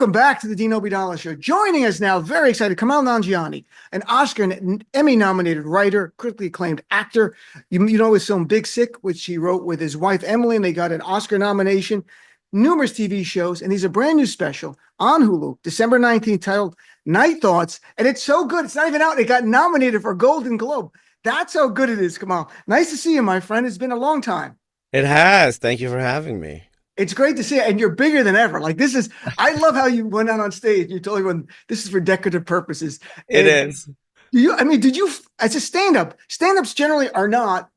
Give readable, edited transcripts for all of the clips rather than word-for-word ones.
Welcome back to the Dean Obeidallah Show. Joining us now, very excited, Kumail Nanjiani, an Oscar and Emmy-nominated writer, critically acclaimed actor. You know his film Big Sick, which he wrote with his wife Emily, and they got an Oscar nomination, numerous TV shows, and he's a brand new special on Hulu, December 19th, titled Night Thoughts. And it's so good, it's not even out. It got nominated for a Golden Globe. That's how good it is, Kumail. Nice to see you, my friend. It's been a long time. It has. Thank you for having me. It's great to see it, and you're bigger than ever. Like this is, I love how you went out on stage. You told everyone this is for decorative purposes. It And is. did you, as a stand-ups generally are not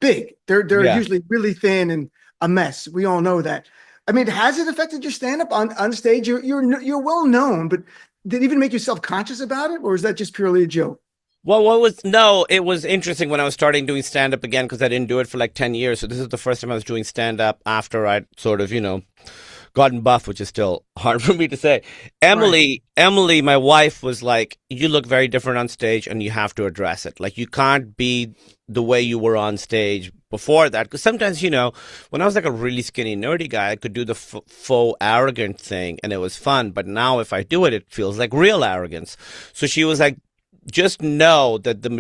big. They're Yeah. usually really thin and a mess. We all know that. I mean, has it affected your stand-up on stage? You're well known, but did it even make you self-conscious about it, or is that just purely a joke? Well, it was interesting when I was starting doing stand up again because I didn't do it for like 10 years. So this is the first time I was doing stand up after I'd sort of, gotten buff, which is still hard for me to say. Right. Emily, my wife was like, you look very different on stage and you have to address it. Like you can't be the way you were on stage before that. Because sometimes, when I was like a really skinny, nerdy guy, I could do the faux arrogant thing and it was fun. But now if I do it, it feels like real arrogance. So she was like, just know that your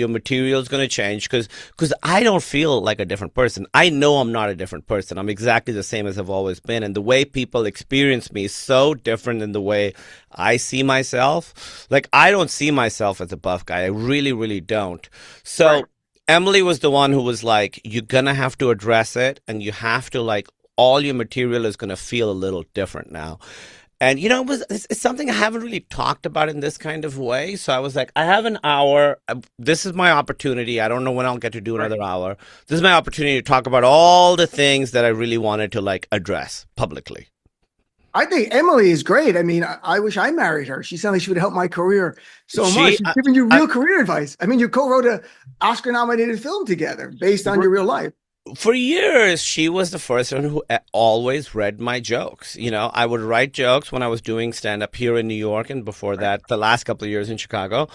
material is going to change because I don't feel like a different person. I know I'm not a different person. I'm exactly the same as I've always been. And the way people experience me is so different than the way I see myself. Like, I don't see myself as a buff guy. I really, really don't. Right. So Emily was the one who was like, you're going to have to address it and you have to like, all your material is going to feel a little different now. And it's something I haven't really talked about in this kind of way. So I was like, I have an hour. This is my opportunity. I don't know when I'll get to do Right. another hour. This is my opportunity to talk about all the things that I really wanted to like address publicly. I think Emily is great. I mean, I wish I married her. She sounded like she would help my career so much. She, She's giving you I, real career advice. I mean, you co-wrote a Oscar-nominated film together based on your real life. for years, she was the first one who always read my jokes. I would write jokes when I was doing stand up here in New York, and before Right. that, the last couple of years in Chicago.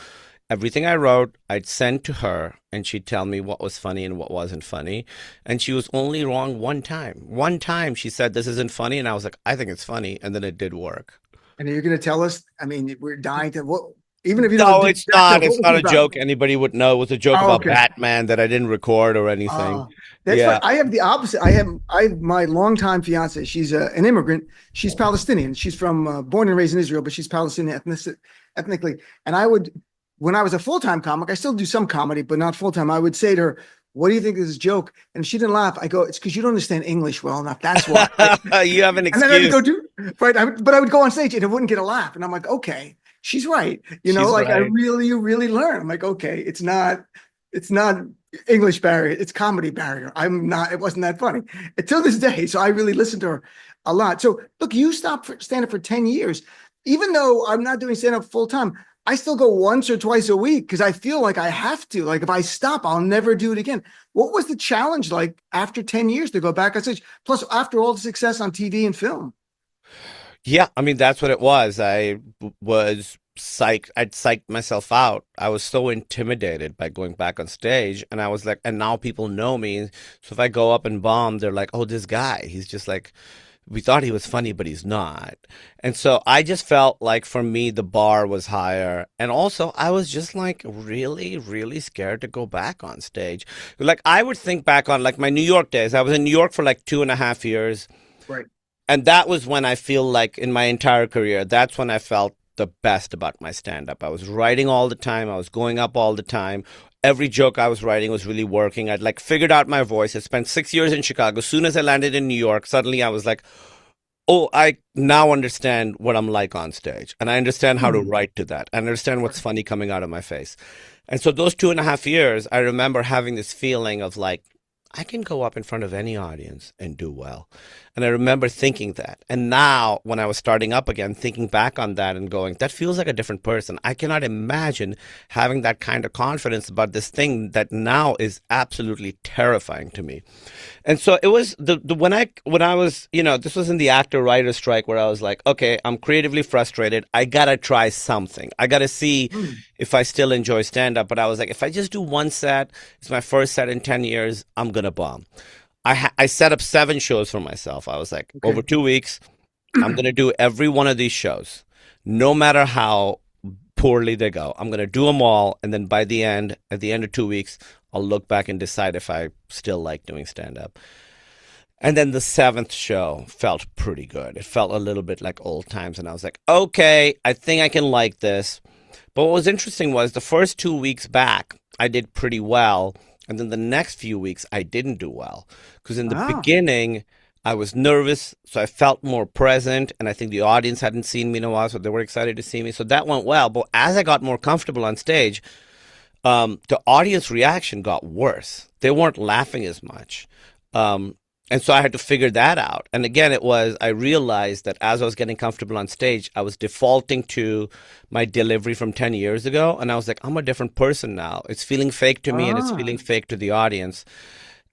Everything I wrote, I'd send to her, and she'd tell me what was funny and what wasn't funny. And she was only wrong one time. One time she said, this isn't funny. And I was like, I think it's funny. And then it did work. And you're going to tell us, I mean, we're dying to, what, even if you don't No, do it's that not. joke, what It's was not it a about? joke anybody would know. It was a joke Oh, about okay. Batman that I didn't record or anything. That's right. Yeah. I have the opposite. I have my longtime fiance. She's an immigrant. She's Palestinian. She's from born and raised in Israel, but she's Palestinian ethnically. And when I was a full-time comic, I still do some comedy, but not full-time. I would say to her, "What do you think of this joke?" And she didn't laugh. I go, "It's because you don't understand English well enough. That's why." Right? You have an And then I'd excuse. go do right. But I would go on stage and it wouldn't get a laugh. And I'm like, okay, she's right. She's Like right. you really learn. I'm like, okay, it's not English barrier, it's comedy barrier. It wasn't that funny until this day. So I really listened to her a lot. So look, you stopped for stand up for 10 years. Even though I'm not doing stand up full time, I still go once or twice a week because I feel like I have to. Like if I stop, I'll never do it again. What was the challenge like after 10 years to go back on stage? Plus, after all the success on TV and film. Yeah, I mean that's what it was. Was psyched. I'd psyched myself out. I was so intimidated by going back on stage, and I was like, and now people know me. So if I go up and bomb, they're like, "Oh, this guy. He's just like we thought he was funny, but he's not." And so I just felt like for me the bar was higher, and also I was just like really, really scared to go back on stage. Like I would think back on like my New York days. I was in New York for like 2.5 years. Right. And that was when I feel like in my entire career, that's when I felt the best about my stand up. I was writing all the time, I was going up all the time. Every joke I was writing was really working. I'd like figured out my voice. I spent 6 years in Chicago. As soon as I landed in New York, suddenly I was like, oh, I now understand what I'm like on stage. And I understand how to Hmm. write to that. I understand what's funny coming out of my face. And so those 2.5 years, I remember having this feeling of like, I can go up in front of any audience and do well. And I remember thinking that. And now, when I was starting up again, thinking back on that and going, that feels like a different person. I cannot imagine having that kind of confidence about this thing that now is absolutely terrifying to me. And so it was the when I was, this was in the actor writer strike where I was like, okay, I'm creatively frustrated. I gotta try something. I gotta see Hmm. if I still enjoy stand up. But I was like, if I just do one set, it's my first set in 10 years, I'm gonna bomb. I set up 7 shows for myself. I was like, over Okay. 2 weeks, I'm going to do every one of these shows, no matter how poorly they go. I'm going to do them all. And then by the end, at the end of 2 weeks, I'll look back and decide if I still like doing stand up. And then the seventh show felt pretty good. It felt a little bit like old times. And I was like, okay, I think I can like this. But what was interesting was the first 2 weeks back, I did pretty well. And then the next few weeks, I didn't do well. Because in the Wow. beginning, I was nervous. So I felt more present. And I think the audience hadn't seen me in a while. So they were excited to see me. So that went well. But as I got more comfortable on stage, the audience reaction got worse. They weren't laughing as much. And so I had to figure that out. And again, I realized that as I was getting comfortable on stage, I was defaulting to my delivery from 10 years ago. And I was like, I'm a different person now. It's feeling fake to me and it's Ah. feeling fake to the audience.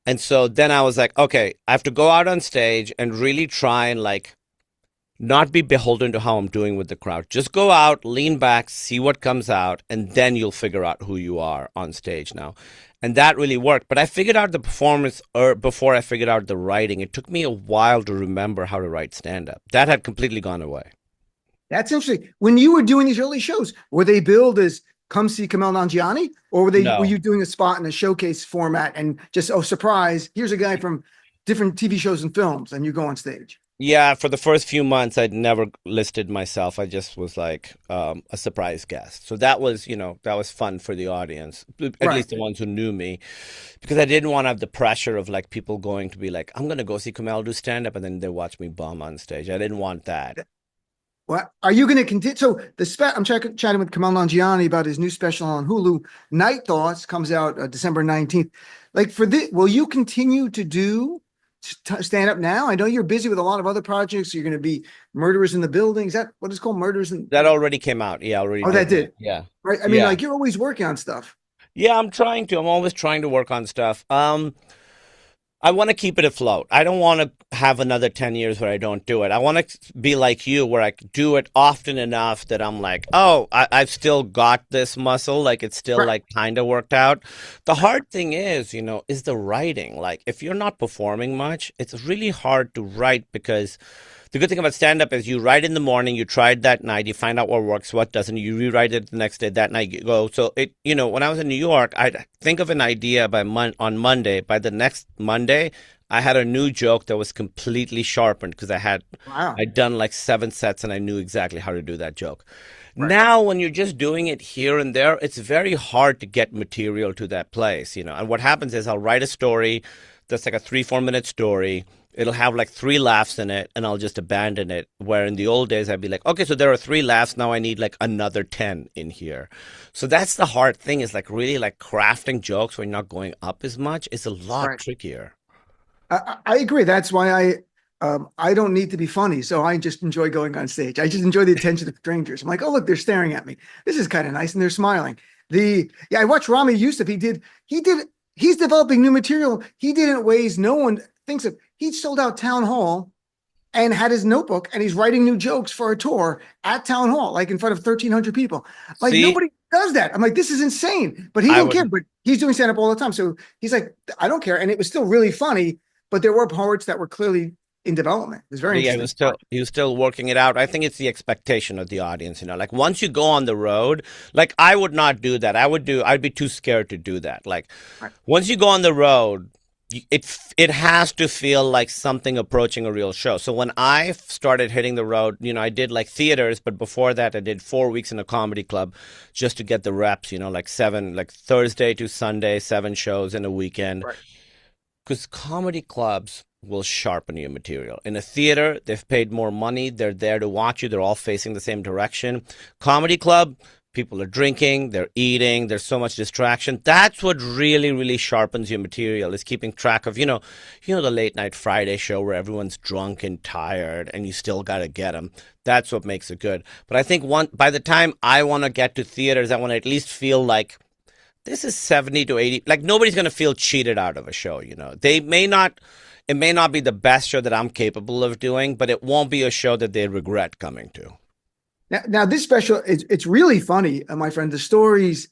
And so then I was like, okay, I have to go out on stage and really try and like not be beholden to how I'm doing with the crowd. Just go out, lean back, see what comes out, and then you'll figure out who you are on stage now. And that really worked. But I figured out the performance before I figured out the writing. It took me a while to remember how to write stand up. That had completely gone away. That's interesting. When you were doing these early shows, were they billed as "Come see Kumail Nanjiani," or were No. you doing a spot in a showcase format and just, oh, surprise, here's a guy from different TV shows and films, and you go on stage? Yeah, for the first few months, I'd never listed myself. I just was like a surprise guest. So that was, that was fun for the audience, at Right. least the ones who knew me, because I didn't want to have the pressure of like people going to be like, I'm going to go see Kumail do stand up, and then they watch me bum on stage. I didn't want that. Well, are you going to continue? So I'm chatting with Kumail Nanjiani about his new special on Hulu. Night Thoughts comes out December 19th. Like for this, will you continue to do stand up now? I know you're busy with a lot of other projects. You're going to be Murderers in the Building. Is that what it's called? Murders in. That already came out. Yeah, I already Oh, that did that. did. Yeah. Right. I mean, Yeah. like you're always working on stuff. Yeah, I'm trying to. I'm always trying to work on stuff. I want to keep it afloat. I don't want to have another 10 years where I don't do it. I want to be like you, where I do it often enough that I'm like, oh, I've still got this muscle. Like it's still Right. like kind of worked out. The hard thing is the writing. Like if you're not performing much, it's really hard to write because the good thing about stand up is you write in the morning, you try it that night, you find out what works, what doesn't, you rewrite it the next day, that night you go. So when I was in New York, I'd think of an idea on Monday. By the next Monday, I had a new joke that was completely sharpened because Wow. I'd done like 7 sets and I knew exactly how to do that joke. Right. Now, when you're just doing it here and there, it's very hard to get material to that place. And what happens is I'll write a story that's like a 3-4 minute story. It'll have like 3 laughs in it and I'll just abandon it. Where in the old days, I'd be like, okay, so there are 3 laughs. Now I need like another 10 in here. So that's the hard thing, is like really like crafting jokes when you're not going up as much is a lot Right. trickier. I agree. That's why I don't need to be funny. So I just enjoy going on stage. I just enjoy the attention of strangers. I'm like, oh, look, they're staring at me. This is kind of nice. And they're smiling. I watched Rami Youssef. He's developing new material. He did it in ways no one thinks of. He sold out Town Hall and had his notebook and he's writing new jokes for a tour at Town Hall, like in front of 1,300 people. Like See, nobody does that. I'm like, this is insane. But he I didn't care. would. But he's doing stand up all the time. So he's like, I don't care. And it was still really funny, but there were parts that were clearly in development. It was very Yeah, interesting. he was still working it out. I think it's the expectation of the audience, like once you go on the road, like I would not do that. I'd be too scared to do that. Like Right. once you go on the road, it has to feel like something approaching a real show. So when I started hitting the road, I did like theaters, but before that I did 4 weeks in a comedy club just to get the reps, like Thursday to Sunday, 7 shows in a weekend. Right. Because comedy clubs will sharpen your material. In a theater, they've paid more money. They're there to watch you. They're all facing the same direction. Comedy club, people are drinking, they're eating, there's so much distraction. That's what really, really sharpens your material, is keeping track of, the late night Friday show where everyone's drunk and tired and you still got to get them. That's what makes it good. But I think by the time I want to get to theaters, I want to at least feel like this is 70 to 80. Like nobody's going to feel cheated out of a show, It may not be the best show that I'm capable of doing, but it won't be a show that they regret coming to. Now this special, it's really funny, my friend. The stories,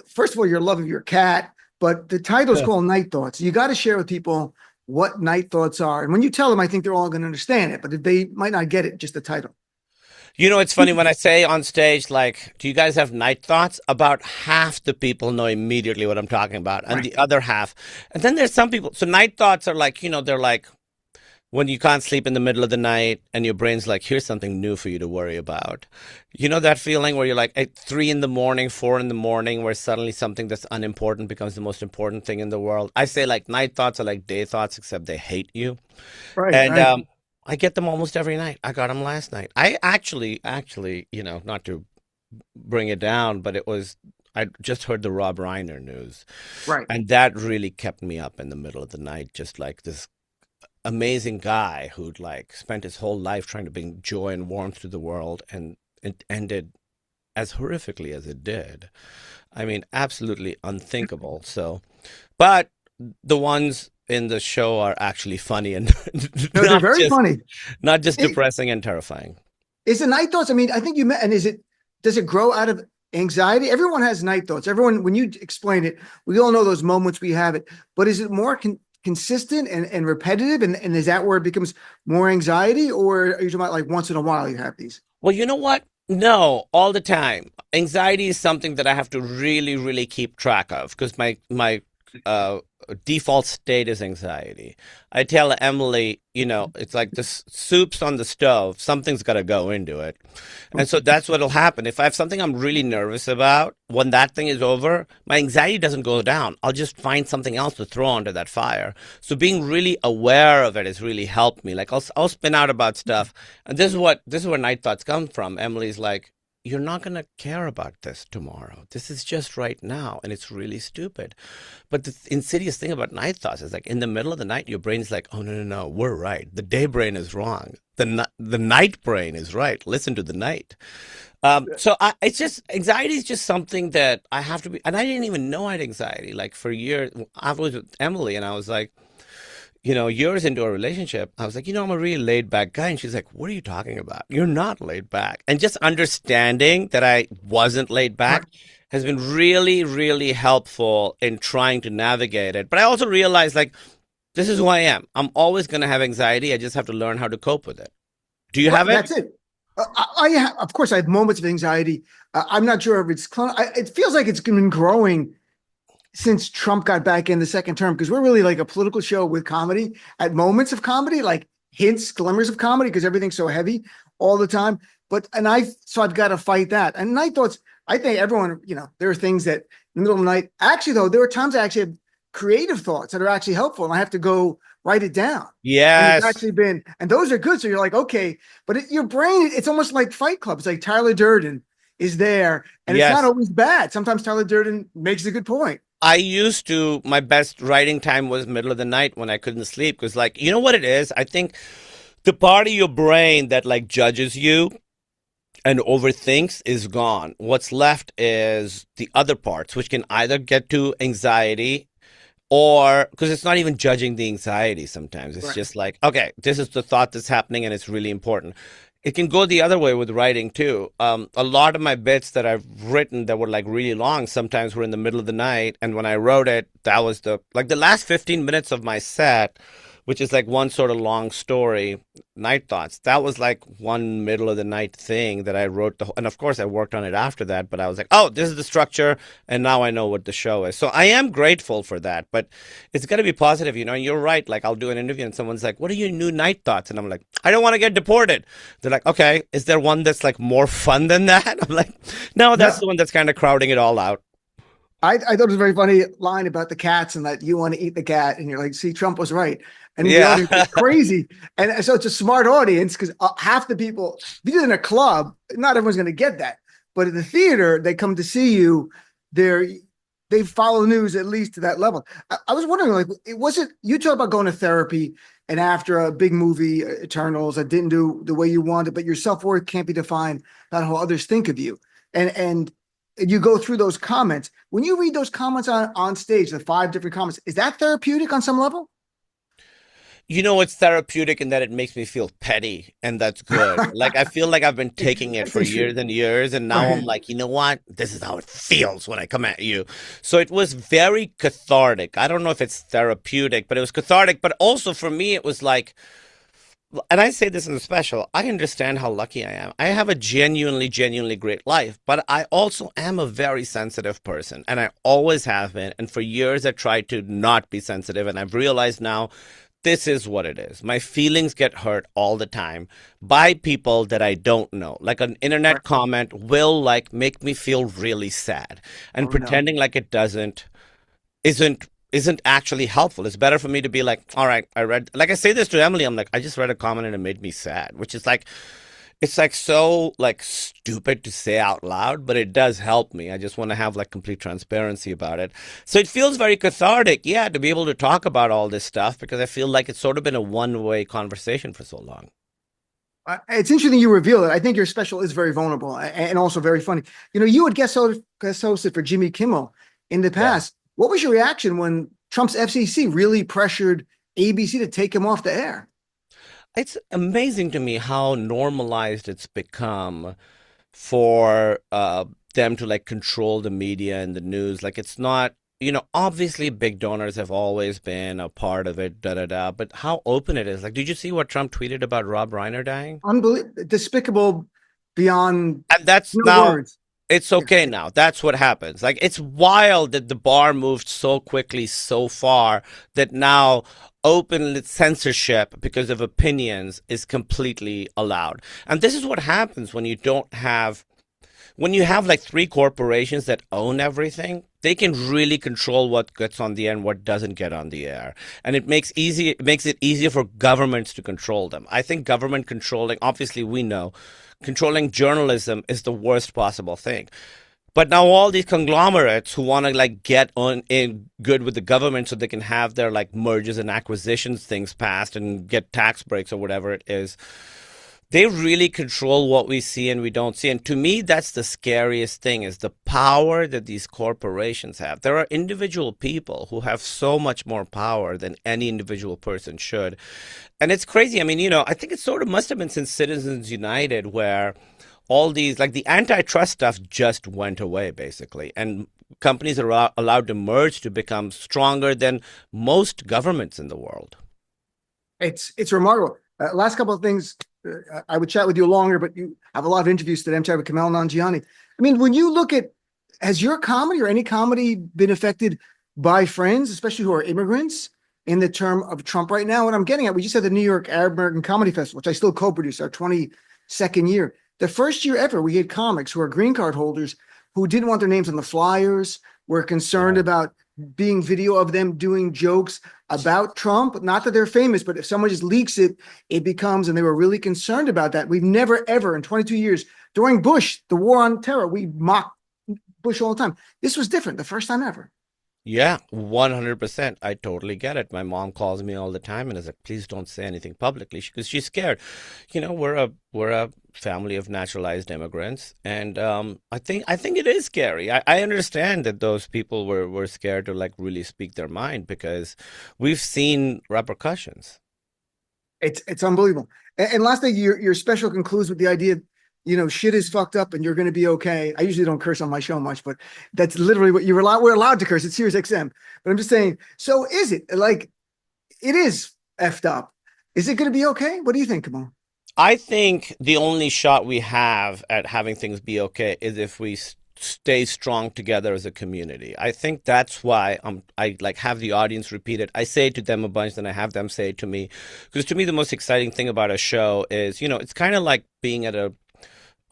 first of all, your love of your cat, but the title's called Night Thoughts. You got to share with people what night thoughts are. And when you tell them, I think they're all going to understand it, but if they might not get it, just the title. You know, it's funny when I say on stage, like, do you guys have night thoughts? About half the people know immediately what I'm talking about, and Right. the other half. And then there's some people. So night thoughts are like, they're like when you can't sleep in the middle of the night and your brain's like, here's something new for you to worry about. You know that feeling where you're like at 3 in the morning, 4 in the morning, where suddenly something that's unimportant becomes the most important thing in the world. I say like night thoughts are like day thoughts, except they hate you. Right. And Right. I get them almost every night. I got them last night. I actually, not to bring it down, but I just heard the Rob Reiner news, Right. and that really kept me up in the middle of the night, just like this amazing guy who'd like spent his whole life trying to bring joy and warmth to the world, and it ended as horrifically as it did. I mean, absolutely unthinkable. So, but the ones in the show are actually funny and No, they're not very just funny. not just It, depressing and terrifying. is the night thoughts? I mean, I think you met, and does it grow out of anxiety? Everyone has night thoughts. Everyone, when you explain it, we all know those moments we have it, but is it more consistent and repetitive? And is that where it becomes more anxiety, or are you talking about like once in a while you have these? Well, you know what? No, all the time. Anxiety is something that I have to really, really keep track of because my uh, default state is anxiety. I tell Emily, it's like this soup's on the stove. Something's got to go into it. And so that's what'll happen. If I have something I'm really nervous about, when that thing is over, my anxiety doesn't go down. I'll just find something else to throw onto that fire. So being really aware of it has really helped me. Like I'll spin out about stuff. And this is where night thoughts come from. Emily's like, you're not going to care about this tomorrow. This is just right now. And it's really stupid. But the insidious thing about night thoughts is like in the middle of the night, your brain's like, oh, no, no, no, we're right. The day brain is wrong. The night brain is right. Listen to the night. It's just anxiety is just something that I have to be. And I didn't even know I had anxiety. Like for years, I was with Emily and I was like, years into a relationship, I was like, I'm a really laid back guy. And she's like, what are you talking about? You're not laid back. And just understanding that I wasn't laid Right. back has been really, really helpful in trying to navigate it. But I also realized like, this is who I am. I'm always going to have anxiety. I just have to learn how to cope with it. Do you have it? That's it. Of course, I have moments of anxiety. I'm not sure if it feels like it's been growing since Trump got back in the second term because we're really like a political show with comedy at moments of comedy, like hints, glimmers of comedy because everything's so heavy all the time. So I've got to fight that. And night thoughts, I think everyone, there are things that in the middle of the night, actually though, there are times I actually have creative thoughts that are actually helpful and I have to go write it down. And it's Yes. actually been, and those are good. So you're like, okay, but your brain, it's almost like Fight Club. It's like Tyler Durden is there and it's not Yes. always bad. Sometimes Tyler Durden makes a good point. My best writing time was middle of the night when I couldn't sleep. Because, like, you know what it is? I think the part of your brain that, like, judges you and overthinks is gone. What's left is the other parts, which can either get to anxiety or because it's not even judging the anxiety sometimes. It's Right. just like, okay, this is the thought that's happening and it's really important. It can go the other way with writing too. A lot of my bits that I've written that were like really long sometimes were in the middle of the night. And when I wrote it, that was the last 15 minutes of my set, which is like one sort of long story, Night Thoughts. That was like one middle of the night thing that I wrote. And of course, I worked on it after that. But I was like, oh, this is the structure. And now I know what the show is. So I am grateful for that. But it's got to be positive, And you're right. Like, I'll do an interview and someone's like, what are your new night thoughts? And I'm like, I don't want to get deported. They're like, okay, is there one that's like more fun than that? I'm like, no, that's No, the one that's kind of crowding it all out. I thought it was a very funny line about the cats and that you want to eat the cat. And you're like, see, Trump was right. And the Yeah. audience is crazy. And so it's a smart audience because half the people, if you do it in a club, not everyone's going to get that. But in the theater, they come to see you. They follow news at least to that level. I was wondering, like, you talk about going to therapy and after a big movie, Eternals, that didn't do the way you wanted, but your self-worth can't be defined by how others think of you. And you go through those comments. When you read those comments on stage, the 5 different comments, is that therapeutic on some level? You know, it's therapeutic in that it makes me feel petty, and that's good. Like, I feel like I've been taking it That's for interesting. years and years, and now I'm Right. like, you know what? This is how it feels when I come at you. So it was very cathartic. I don't know if it's therapeutic, but it was cathartic. But also for me, it was like, and I say this in the special, I understand how lucky I am. I have a genuinely, genuinely great life, but I also am a very sensitive person, and I always have been. And for years, I tried to not be sensitive, and I've realized now this is what it is. My feelings get hurt all the time by people that I don't know. Like an Right. internet comment will like make me feel really sad, and Oh no. pretending like it doesn't isn't actually helpful. It's better for me to be like, all right, I read, like I say this to Emily, I'm like, I just read a comment and it made me sad, which is like, it's like so like stupid to say out loud, but it does help me. I just want to have like complete transparency about it. So it feels very cathartic, yeah, to be able to talk about all this stuff because I feel like it's sort of been a one-way conversation for so long. It's interesting you reveal it. I think your special is very vulnerable and also very funny. You had guest hosted for Jimmy Kimmel in the Yeah. past. What was your reaction when Trump's FCC really pressured ABC to take him off the air? It's amazing to me how normalized it's become for them to like control the media and the news. Like it's not, obviously big donors have always been a part of it, da da da. But how open it is. Like, did you see what Trump tweeted about Rob Reiner dying? Unbelievable, despicable beyond And that's no now, words. it's Yeah. okay now. That's what happens. Like, it's wild that the bar moved so quickly, so far that now open censorship because of opinions is completely allowed. And this is what happens when you have like three corporations that own everything, they can really control what gets on the air and what doesn't get on the air. And it makes it easier for governments to control them. I think government controlling, obviously we know, controlling journalism is the worst possible thing. But now all these conglomerates who want to like get on in good with the government so they can have their like mergers and acquisitions things passed and get tax breaks or whatever it is, they really control what we see and we don't see. And to me, that's the scariest thing is the power that these corporations have. There are individual people who have so much more power than any individual person should. And it's crazy. I mean, I think it sort of must have been since Citizens United where all these, like the antitrust stuff just went away basically. And companies are allowed to merge to become stronger than most governments in the world. It's remarkable. Last couple of things, I would chat with you longer, but you have a lot of interviews today. I'm chatting with Kumail Nanjiani. I mean, when you look at, has your comedy or any comedy been affected by friends, especially who are immigrants, in the term of Trump right now? What I'm getting at, we just had the New York Arab American Comedy Festival, which I still co-produce, our 22nd year. The first year ever, we had comics who are green card holders who didn't want their names on the flyers, were concerned Yeah. about being video of them doing jokes about Trump. Not that they're famous, but if someone just leaks it, it becomes, and they were really concerned about that. We've never, ever in 22 years, during Bush, the war on terror, we mocked Bush all the time. This was different, the first time ever. Yeah, 100%. I totally get it. My mom calls me all the time and is like, please don't say anything publicly because she's scared. We're a family of naturalized immigrants, and I think it is scary. I understand that those people were scared to like really speak their mind because we've seen repercussions. It's unbelievable. And last thing, your special concludes with the idea, shit is fucked up and you're going to be okay. I usually don't curse on my show much, but that's literally what we're allowed to curse. It's SiriusXM. But I'm just saying, so is it like it is effed up? Is it going to be okay? What do you think, Kamal? I think the only shot we have at having things be okay is if we stay strong together as a community. I think that's why I like have the audience repeat it. I say it to them a bunch, then I have them say it to me. Because to me, the most exciting thing about a show is, it's kind of like being at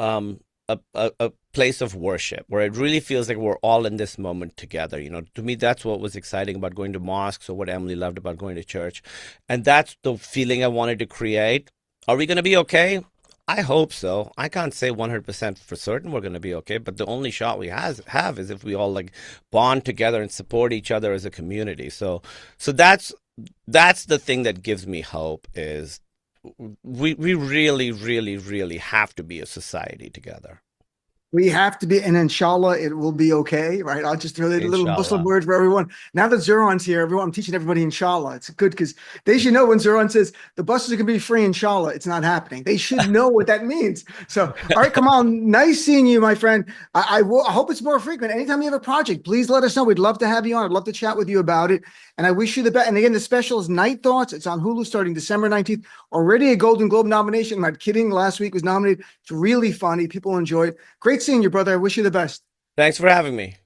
um a place of worship where it really feels like we're all in this moment together. To me, that's what was exciting about going to mosques or what Emily loved about going to church. And that's the feeling I wanted to create. Are we going to be okay? I hope so. I can't say 100% for certain we're going to be okay, but the only shot we have is if we all like bond together and support each other as a community. So that's the thing that gives me hope is we really, really, really have to be a society together. We have to be, and inshallah, it will be okay, right? I'll just throw a little Muslim Inshallah. word for everyone. Now that Zuron's here, everyone, I'm teaching everybody inshallah. It's good because they should know when Zuron says the buses are going to be free, inshallah, it's not happening. They should know what that means. So, all right, Kamal, nice seeing you, my friend. I hope it's more frequent. Anytime you have a project, please let us know. We'd love to have you on. I'd love to chat with you about it. And I wish you the best. And again, the special is Night Thoughts. It's on Hulu starting December 19th. Already a Golden Globe nomination. I'm not kidding. Last week was nominated. It's really funny. People enjoy it. Great seeing you, brother. I wish you the best. Thanks for having me.